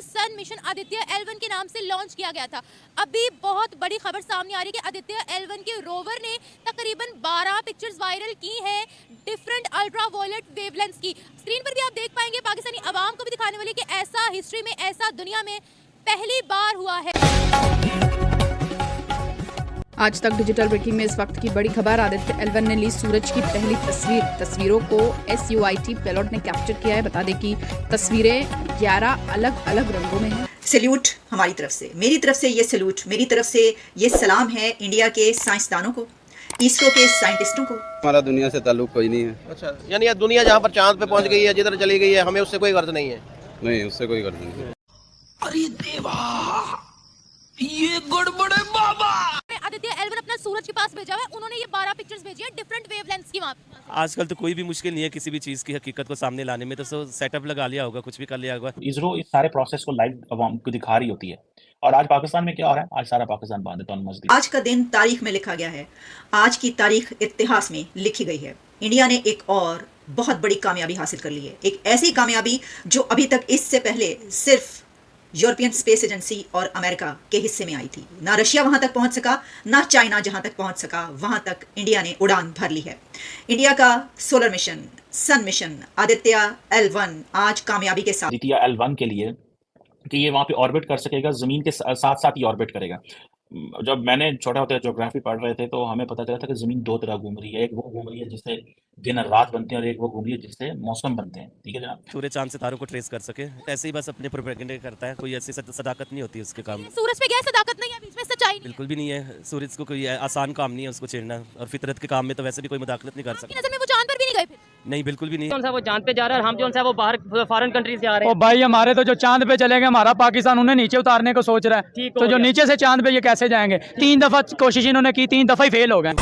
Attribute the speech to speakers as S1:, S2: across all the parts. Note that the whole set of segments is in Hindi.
S1: सन मिशन आदित्य L1 के नाम से लॉन्च किया गया था। अभी बहुत बड़ी खबर सामने आ रही है कि आदित्य L1 के रोवर ने तकरीबन 12 पिक्चर्स वायरल की हैं डिफरेंट अल्ट्रा वायलेट वेवलेंथ्स की। स्क्रीन पर भी आप देख पाएंगे, पाकिस्तानी आवाम को भी दिखाने वाले कि ऐसा हिस्ट्री में, ऐसा दुनिया में पहली बार हुआ है।
S2: आज तक डिजिटल ब्रेकिंग में इस वक्त की बड़ी खबर, आदित्य L1 ने ली सूरज की पहली तस्वीरों को SUIT पेलोड ने कैप्चर किया है। बता दें कि तस्वीरें 11 अलग अलग रंगों में हैं।
S3: सैल्यूट हमारी तरफ से, मेरी तरफ से ये सैल्यूट, मेरी तरफ से ये सलाम है इंडिया के साइंसदानों को, इसरो के साइंटिस्टों को।
S4: हमारा दुनिया से ताल्लुक कोई नहीं है।
S5: अच्छा, यानी ये दुनिया जहाँ पर चांद पे पहुँच गई है, जिधर चली गई है, हमें उससे कोई गर्ज नहीं है।
S4: नहीं, उससे कोई गर्ज नहीं है।
S6: अरे देवा, ये गड़बड़ है बाबा।
S1: आदित्य L1 अपना सूरज के पास भेजा हुआ है, उन्होंने ये 12 पिक्चर्स भेजी है डिफरेंट वेवलेंथ्स की। वहाँ
S7: आजकल तो कोई भी मुश्किल नहीं है किसी भी चीज़ की हकीकत को सामने लाने में, तो सेटअप लगा लिया होगा, कुछ भी कर लिया होगा।
S8: इसरो इस सारे प्रोसेस को लाइव अवाम को दिखा रही होती है। और आज पाकिस्तान में क्या हो रहा है, आज सारा पाकिस्तान बांध है मस्जिद।
S3: आज का दिन तारीख में लिखा गया है, आज की तारीख इतिहास में लिखी गई है। इंडिया ने एक और बहुत बड़ी कामयाबी हासिल कर ली है, एक ऐसी कामयाबी जो अभी तक इससे पहले सिर्फ यूरोपियन स्पेस एजेंसी और अमेरिका के हिस्से में आई थी। ना रशिया वहां तक पहुंच सका, ना चाइना जहां तक पहुंच सका, वहां तक इंडिया ने उड़ान भर ली है। इंडिया का सोलर मिशन, सन मिशन आदित्य L1 आज कामयाबी के साथ
S8: आदित्य L1 के लिए कि ये वहां पे ऑर्बिट कर सकेगा, जमीन के साथ साथ ही ऑर्बिट करेगा। जब मैंने छोटा होते ज्योग्राफी पढ़ रहे थे तो हमें पता चला था कि जमीन दो तरह घूम रही है, एक वो घूम रही है जिससे दिन और रात बनते हैं और एक वो घूम रही है जिससे मौसम बनते हैं। ठीक है जनाब,
S7: सूर्य चांद सितारों को ट्रेस कर सके, ऐसे ही बस अपने प्रोपेगेंडा करता है। कोई ऐसी सदाकत नहीं होती उसके काम में।
S1: सूरज पे क्या सदाकत नहीं है, बीच में सच्चाई नहीं।
S7: बिल्कुल भी नहीं है। सूरज को कोई आसान काम नहीं है उसको छेड़ना, और फितरत के काम में तो वैसे भी कोई मुदाखलत नहीं कर सकता।
S1: नजर में वो चांद पर भी नहीं गए फिर?
S7: नहीं, बिल्कुल भी नहीं।
S9: कौन सा वो चांद पे जा रहा है और हम जो है वो बाहर फॉरेन कंट्रीज जा रहे हैं।
S10: ओ भाई, हमारे तो जो चांद पे चले गए, हमारा पाकिस्तान उन्हें नीचे उतारने को सोच रहा है, तो जो नीचे से चांद पे ये कैसे जाएंगे? 3 दफा कोशिश इन्होंने की, 3 दफा ही फेल हो गए।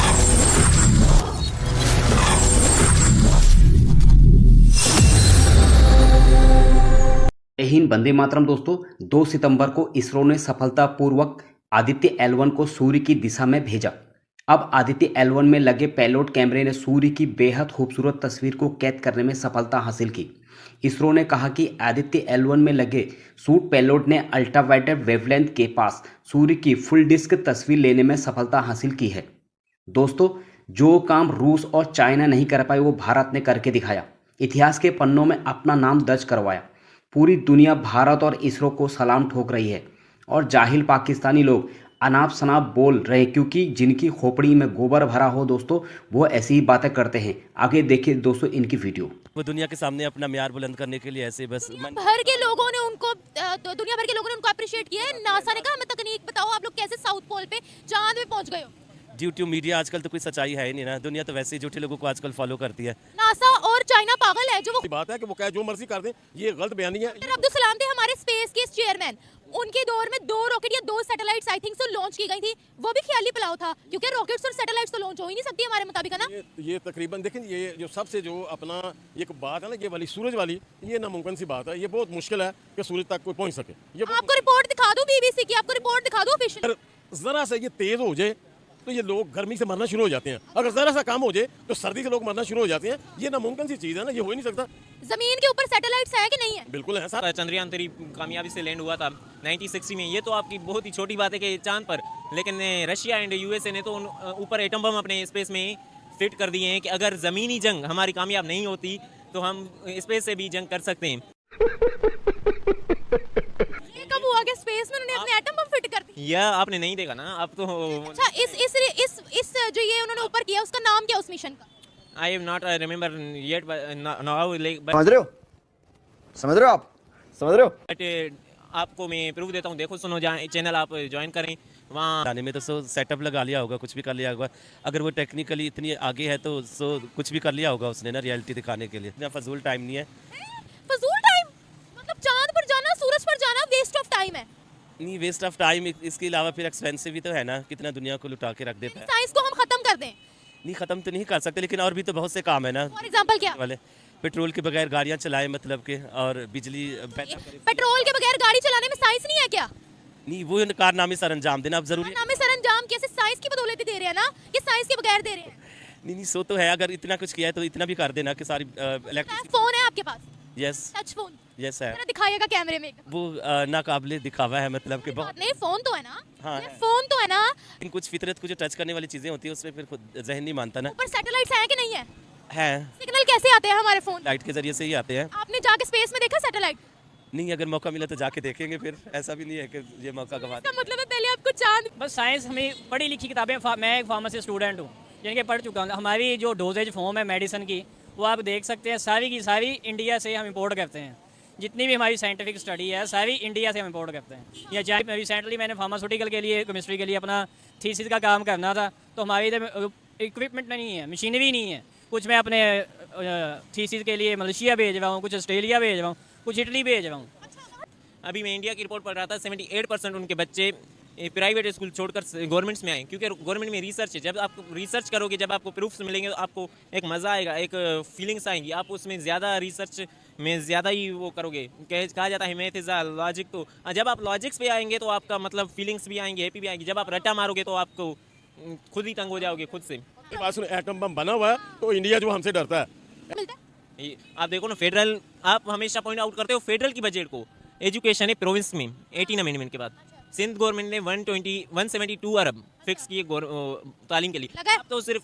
S11: हिंद वंदे मातरम। दोस्तों, 2 सितंबर को इसरो ने सफलतापूर्वक आदित्य L1 को सूर्य की दिशा में भेजा। अब आदित्य L1 में लगे पेलोड कैमरे ने सूर्य की बेहद खूबसूरत तस्वीर को कैद करने में सफलता हासिल की। इसरो ने कहा कि आदित्य L1 में लगे सूट पेलोड ने अल्ट्रावायलेट वेवलेंथ के पास सूर्य की फुल डिस्क तस्वीर लेने में सफलता हासिल की है। दोस्तों, जो काम रूस और चाइना नहीं कर पाए वो भारत ने करके दिखाया, इतिहास के पन्नों में अपना नाम दर्ज करवाया। पूरी दुनिया भारत और इसरो को सलाम ठोक रही है और जाहिल पाकिस्तानी लोग अनाप शनाप बोल रहे, क्योंकि जिनकी खोपड़ी में गोबर भरा हो दोस्तों, वो ऐसी ही बातें करते हैं। आगे देखिए दोस्तों इनकी वीडियो।
S7: वो दुनिया के सामने अपना म्यार बुलंद करने के लिए ऐसे बस
S1: भर के लोगों ने उनको दुनिया भर के लोगों ने उनको अप्रिशिएट किया है। नासा ने कहा हमें तकनीक बताओ, आप लोग कैसे साउथ पोल पे चांद पे पहुंच गए हो।
S7: ड्यू टू मीडिया आजकल तो कोई सच्चाई है ही नहीं ना, दुनिया तो वैसे ही झूठे लोगों को आजकल फॉलो करती है।
S1: नासा और चाइना पागल है, जो वो
S5: बात है कि वो क्या जो मर्जी कर दें, ये गलत बयानी है।
S1: अब्दुल सलाम थे हमारे स्पेस के चेयरमैन, उनके दौर में 2 रॉकेट या 2 satellites I think so launch की गई थी। वो भी ख्याली पलाव था, क्योंकि रॉकेट्स और सैटेलाइट्स तो लॉन्च हो ही नहीं सकती हमारे मुताबिक, है ना।
S5: ये तकरीबन देखें, ये जो सबसे जो अपना एक बात है ना, ये वाली सूरज वाली, ये नामुमकिन सी बात है। ये बहुत मुश्किल है कि सूरज तक कोई पहुंच सके। ये
S1: आपको रिपोर्ट दिखा दूं BBC की, आपको रिपोर्ट दिखा दूं ऑफिशियल।
S5: जरा से ये तेज हो जाए तो ये लोग गर्मी से मरना शुरू हो जाते हैं, अगर जरा सा काम हो जाए तो सर्दी से लोग मरना शुरू हो जाते हैं। ये नामुमकिन सी चीज है ना, ये हो ही नहीं सकता।
S1: जमीन के ऊपर सैटेलाइट्स है कि नहीं है?
S5: बिल्कुल है सर।
S9: चंद्रयान 3 कामयाबी से लैंड हुआ था 1960 में। ये तो आपकी बहुत ही छोटी बात है कि चांद पर, लेकिन रशिया एंड USA ने तो ऊपर एटम बम अपने स्पेस में फिट कर दिए हैं कि अगर ज़मीनी जंग हमारी कामयाब नहीं होती तो हम स्पेस से भी जंग कर सकते हैं।
S1: ये कब हुआ कि स्पेस में उन्होंने अपने एटम बम फिट कर दिए?
S9: यह आपने नहीं देखा ना अब तो।
S1: अच्छा, इस जो ये उन्होंने ऊपर किया, उसका नाम क्या उस मिशन का?
S9: I have not remember yet now,
S6: समझ रहे हो, समझ रहे हो आप, समझ रहे हो।
S9: बट आपको मैं प्रूफ देता हूँ, देखो सुनो, चैनल आप ज्वाइन करें। वहाँ
S7: जाने में तो सेटअप लगा लिया होगा, कुछ भी कर लिया होगा। अगर वो टेक्निकली इतनी आगे है तो कुछ भी कर लिया होगा उसने ना, रियलिटी दिखाने के लिए। इतना फजूल टाइम नहीं है।
S1: फजूल टाइम मतलब चांद पर जाना, सूरज पर जाना वेस्ट ऑफ टाइम है।
S7: नहीं वेस्ट ऑफ टाइम, इसके अलावा फिर एक्सपेंसिव भी तो है ना, कितना दुनिया को लुटा के रख देता है।
S1: साइंस को हम खत्म कर दें?
S7: नहीं, खत्म तो नहीं कर सकते, लेकिन और भी तो बहुत से काम है ना।
S1: फॉर एग्जांपल क्या?
S7: वाले पेट्रोल के बगैर गाड़ियां चलाएं, मतलब के, और बिजली
S1: पेट्रोल के बगैर गाड़ी चलाने में साइंस नहीं है क्या?
S7: नहीं, वो कारनामे सर अंजाम देना अब जरूरी।
S1: कारनामे सर अंजाम कैसे? साइंस की बदौलत दे रहे हैं ना, कि साइंस के बगैर दे रहे हैं?
S7: नहीं, सो तो है, अगर इतना कुछ किया है तो इतना भी कर देना कि सारी
S1: फोन है आपके पास?
S7: यस
S1: टच फोन
S7: यस है
S1: जरा दिखाइएगा कैमरे में।
S7: वो नाकाबिले दिखावा है, मतलब कि बहुत
S1: नहीं फोन तो है ना,
S7: हाँ
S1: ये
S7: है।
S1: फोन तो है ना।
S7: लेकिन कुछ फितरत को जो टच करने वाली चीज़ें होती है उसमें फिर खुद जहन नहीं मानता ना।
S1: ऊपर सैटेलाइट्स हैं कि नहीं है?
S7: है,
S1: सिग्नल कैसे आते हैं हमारे फोन?
S7: लाइट के जरिए से ही आते हैं।
S1: आपने जाके स्पेस में देखा सैटेलाइट?
S7: नहीं, अगर मौका मिला तो जाके देखेंगे, फिर ऐसा भी नहीं है कि ये मौका गवा
S1: इसका मतलब है पहले आपको चांद।
S10: बस साइंस हमें पढ़ी लिखी किताबें, मैं एक फार्मेसी स्टूडेंट हूँ यानी कि पढ़ चुका हूँ। हमारी जो डोजेज फॉर्म है मेडिसिन की वो आप देख सकते हैं, सारी की सारी इंडिया से हम इंपोर्ट करते हैं। जितनी भी हमारी साइंटिफिक स्टडी है सारी इंडिया से हम इंपोर्ट करते हैं। या चाहे रिसेंटली मैंने फार्मास्यूटिकल के लिए, केमिस्ट्री के लिए अपना थीसिस का काम करना था, तो हमारी इधर इक्विपमेंट नहीं है, मशीनरी नहीं है। कुछ मैं अपने थीसिस के लिए मलेशिया भेज रहा हूँ, कुछ ऑस्ट्रेलिया भेज रहा हूँ, कुछ इटली भेज रहा हूँ।
S9: अभी मैं इंडिया की रिपोर्ट पढ़ रहा था, 78% उनके बच्चे प्राइवेट स्कूल छोड़कर गवर्नमेंट्स में आए, क्योंकि गवर्नमेंट में रिसर्च है। जब आप रिसर्च करोगे, जब आपको प्रूफ्स मिलेंगे तो आपको एक मज़ा आएगा, एक फीलिंग्स आएंगी, आप उसमें ज़्यादा रिसर्च में ज़्यादा ही वो करोगे। कहा जाता है मैथ इज़ लॉजिक, तो जब आप लॉजिक्स पे आएंगे तो आपका मतलब फीलिंग्स भी आएंगी, हैप्पी भी आएंगी। जब आप रट्टा मारोगे तो आपको खुद ही तंग हो जाओगे खुद से।
S5: एटम बम बना हुआ है तो इंडिया जो हमसे डरता है।
S9: आप देखो ना, फेडरल, आप हमेशा पॉइंट आउट करते हो फेडरल की बजट को। एजुकेशन है प्रोविंस में 18 अमेंडमेंट के बाद सिंध गवर्नमेंट ने 172 अरब फिक्स किए तालीम के लिए। अब तो सिर्फ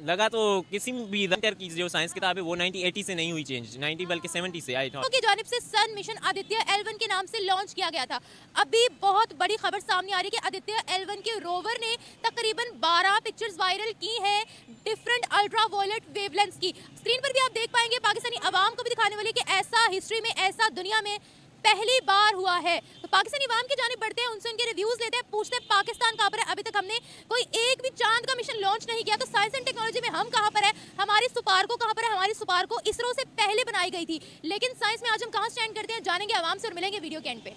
S9: लगा तो किसी भी इंटर की जो साइंस किताब है वो 1980 से नहीं हुई चेंज, 90 बल्कि 70 से आई था।
S1: की जानिब से सन मिशन आदित्य L1 के नाम से लॉन्च किया गया था। अभी बहुत बड़ी खबर सामने आ रही है कि आदित्य L1 के रोवर ने तकरीबन 12 पिक्चर्स वायरल की हैं डिफरेंट अल्ट्रा वॉयलेट वेवलेंथ्स की। स्क्रीन पर भी आप देख पाएंगे, पाकिस्तानी आवाम को भी दिखाने वाले कि ऐसा हिस्ट्री में, ऐसा दुनिया में पहली बार हुआ है। तो पाकिस्तानी आवाम की जानिब बढ़ते हैं, उनसे उनके रिव्यूज लेते हैं, पूछते हैं पाकिस्तान कहाँ पर है। अभी तक हमने कोई एक भी चांद का मिशन लॉन्च नहीं किया, तो साइंस एंड टेक्नोलॉजी में हम कहाँ पर है, हमारी सुपार्को कहाँ पर है। हमारी सुपार्को इसरो से पहले बनाई गई थी, लेकिन साइंस में आज हम कहाँ स्टैंड करते हैं जानेंगे आवाम से और मिलेंगे वीडियो के एंड पे।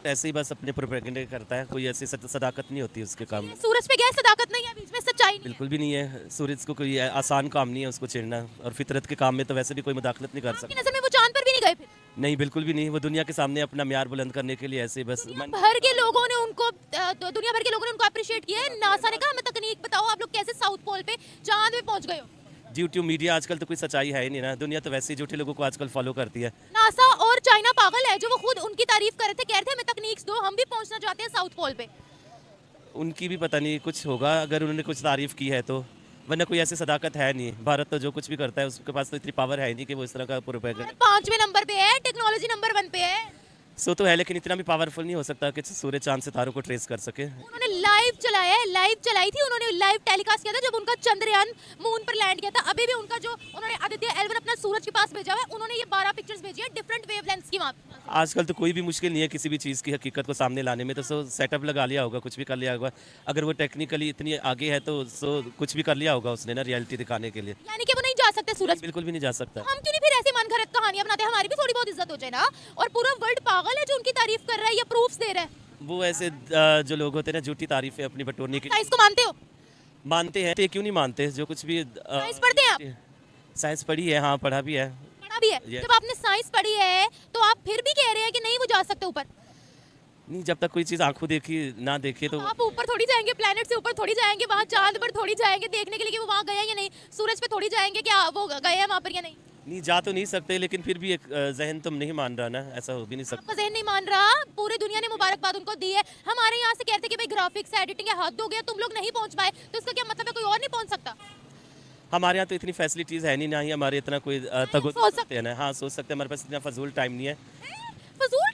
S7: ऐसे ही बस अपने प्रोपेगेंडा करता है, कोई ऐसी सदाकत नहीं होती उसके काम में।
S1: सूरज पे गया, सदाकत नहीं है, बीच में सच्चाई नहीं है।
S7: बिल्कुल भी नहीं है। सूरज को कोई आसान काम नहीं है उसको छेड़ना, और फितरत के काम में तो वैसे भी कोई मुदाखलत नहीं कर
S1: आपकी
S7: सकता।
S1: नजर में वो चांद पर भी नहीं गए फिर?
S7: नहीं, बिल्कुल भी नहीं। वो दुनिया के सामने अपना म्यार बुलंद करने के लिए ऐसे बस
S1: भर के लोगों ने उनको, दुनिया भर के लोगों ने उनको अप्रिशिएट किया है। नासा ने कहा हमें तकनीक बताओ, आप लोग कैसे साउथ पोल पे चांद पे पहुंच गए हो।
S7: यूट्यूब मीडिया आजकल तो कोई सच्चाई है ही नहीं ना, दुनिया तो वैसे ही झूठे लोगों को आजकल फॉलो करती है।
S1: नासा और चाइना पागल है, जो वो खुद उनकी तारीफ कर रहे थे, कह रहे थे हमें तकनीक्स दो, हम भी पहुंचना चाहते हैं साउथ पोल पे।
S7: उनकी भी पता नहीं कुछ होगा अगर उन्होंने कुछ तारीफ की है तो, वरना कोई ऐसी सदाकत है नहीं। भारत तो जो कुछ भी करता है उसके पास तो इतनी पावर है नहीं कि वो इस तरह का प्रोपेगेंडा।
S1: 5वें नंबर पे है, टेक्नोलॉजी नंबर 1 पे है।
S7: सो तो है, लेकिन इतना भी पावरफुल नहीं हो सकता कि सूरज चांद सितारों को ट्रेस कर सके।
S1: उन्होंने लाइव चलाया है, लाइव चलाई थी उन्होंने, लाइव टेलीकास्ट किया था जब उनका चंद्रयान मून पर लैंड किया था। अभी भी उनका जो उन्होंने आदित्य L1 अपना सूरज के पास भेजा हुआ है, उन्होंने ये 12 पिक्चर्स भेजी है डिफरेंट वेवलेंथ्स की। वहाँ
S7: आजकल तो कोई भी मुश्किल नहीं है किसी भी चीज़ की हकीकत को सामने लाने में, तो सो सेटअप लगा लिया होगा, कुछ भी कर लिया होगा। अगर वो टेक्निकली इतनी आगे है तो सो कुछ भी कर लिया होगा उसने ना, रियलिटी दिखाने के लिए।
S1: यानी कि वो नहीं जा सकते सूरज?
S7: बिल्कुल भी नहीं जा सकता।
S1: हम क्यों नहीं फिर ऐसे मन घड़त कहानियां बनाते हैं, हमारी भी थोड़ी बहुत इज्जत हो जाए ना। और पूरा वर्ल्ड पागल है जो उनकी तारीफ कर रहा है या प्रूफ्स दे रहा है।
S7: वो ऐसे जो लोग होते हैं ना, झूठी तारीफें अपनी बटोरने की।
S1: साइंस को मानते हो?
S7: मानते हैं, तो क्यों नहीं मानते? जो कुछ भी
S1: साइंस पढ़ते हैं आप?
S7: साइंस पढ़ी है, हाँ पढ़ा भी है।
S1: पढ़ा भी है? जब आपने साइंस पढ़ी है तो आप फिर भी कह रहे हैं कि नहीं वो जा सकते ऊपर?
S7: नहीं, जब तक कोई चीज़ आंखों देखी ना देखे तो
S1: आप ऊपर थोड़ी जाएंगे, प्लेनेट से ऊपर थोड़ी जाएंगे, वहाँ चांद पर थोड़ी जाएंगे देखने के लिए कि वो वहाँ गए या नहीं। सूरज पे थोड़ी जाएंगे क्या वो गए हैं वहाँ पर या नहीं?
S7: नहीं, जा तो नहीं सकते, लेकिन फिर भी एक जहन तुम नहीं मान रहा ना, ऐसा हो भी नहीं सकता।
S1: आपका जहन नहीं मान रहा, पूरी दुनिया ने मुबारकबाद उनको दी है। हमारे यहाँ से कहते कि भाई ग्राफिक्स, एडिटिंग है, हद हो गया, तुम लोग नहीं पहुँच पाए, तो इसका क्या मतलब है कोई और नहीं पहुँच सकता?
S7: हमारे यहाँ तो इतनी फैसिलिटीज़ है नहीं, ना ही हमारे इतना कोई तगुत
S1: सोच सकते
S7: हैं ना। हाँ, सोच सकते हैं, हमारे पास इतना फजूल टाइम नहीं है।
S1: फजूल